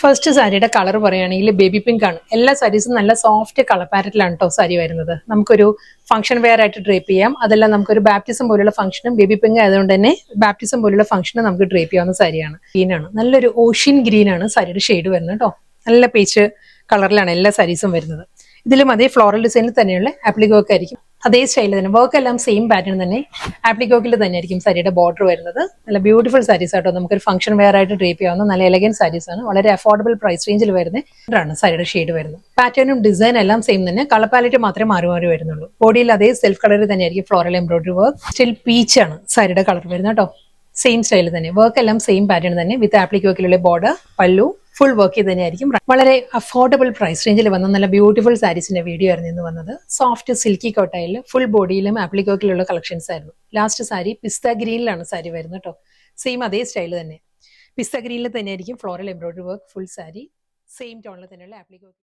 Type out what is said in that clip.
First സാരിയുടെ colour പറയുകയാണെങ്കിൽ baby pink ആണ്. എല്ലാ സാരീസും നല്ല സോഫ്റ്റ് കളർ പാറ്ററ്റിലാണ് കേട്ടോ സാരി വരുന്നത്. നമുക്കൊരു ഫംഗ്ഷൻ വെയർ ആയിട്ട് ഡ്രേപ്പ് ചെയ്യാം. അതെല്ലാം നമുക്കൊരു ബാപ്റ്റിസം പോലുള്ള ഫംഗ്ഷനും ബേബി പിങ്ക് ആയതുകൊണ്ട് തന്നെ ബാപ്റ്റിസം പോലുള്ള ഫംഗ്ഷനും നമുക്ക് ഡ്രേപ്പ് ചെയ്യാവുന്ന സാരിയാണ്. ഗ്രീൻ ആണ്, നല്ലൊരു ഓഷ്യൻ ഗ്രീൻ ആണ് സാരിയുടെ ഷെയ്ഡ് വരുന്നത് കേട്ടോ. നല്ല പേച്ച് കളറിലാണ് എല്ലാ സാരീസും വരുന്നത്. ഇതിലും അതേ ഫ്ലോറൽ ഡിസൈനിൽ തന്നെയുള്ള ആപ്ലികോക്ക് ആയിരിക്കും. അതേ സ്റ്റൈലിൽ തന്നെ വർക്ക് എല്ലാം സെയിം പാറ്റേൺ തന്നെ ആപ്ലിക്കോക്കിൽ തന്നെ ആയിരിക്കും സാരിയുടെ ബോർഡർ വരുന്നത്. നല്ല ബ്യൂട്ടിഫുൾ സാരീസ് ആട്ടോ. നമുക്കൊരു ഫംഗ്ഷൻ വെയർ ആയിട്ട് ഡ്രേപ്പ് ചെയ്യാവുന്ന നല്ല എലഗന്റ് സാരീസ് ആണ്. വളരെ അഫോർഡബിൾ പ്രൈസ് റേഞ്ചിൽ വരുന്നതാണ് സാരിയുടെ ഷെയ്ഡ് വരുന്നത്. പാറ്റേണും ഡിസൈൻ എല്ലാം സെയിം തന്നെ, കളർ പാലറ്റ് മാത്രമേ മാറി മാറി വരുന്നുള്ളൂ. ബോഡിയിൽ അതേ സെൽഫ് കളറിൽ തന്നെയായിരിക്കും floral embroidery work. Still peach ആണ് സാരിയുടെ കളർ വരുന്നത് കേട്ടോ. സെയിം സ്റ്റൈലിൽ തന്നെ വർക്ക് എല്ലാം സെയിം പാറ്റേൺ തന്നെ വിത്ത് ആപ്ലിക്കോക്കിലുള്ള ബോർഡർ, പല്ലു ഫുൾ വർക്ക് തന്നെയായിരിക്കും. വളരെ അഫോർഡബിൾ പ്രൈസ് റേഞ്ചിൽ വന്ന നല്ല ബ്യൂട്ടിഫുൾ സാരീസിന്റെ വീഡിയോ ആയിരുന്നു ഇന്ന് വന്നത്. സോഫ്റ്റ് സിൽക്കി കോട്ടയിൽ ഫുൾ ബോഡിയിലും ആപ്ലിക്കോക്കിലുള്ള കളക്ഷൻസ് ആയിരുന്നു. ലാസ്റ്റ് സാരി പിസ്ത ഗ്രീനിലാണ് സാരി വരുന്നത് കേട്ടോ. സെയിം അതേ സ്റ്റൈൽ തന്നെ പിസ്ത ഗ്രീനിൽ തന്നെയായിരിക്കും floral embroidery work full sari. Same ടോണിൽ തന്നെയുള്ള ആപ്ലിക്കോക്ക്.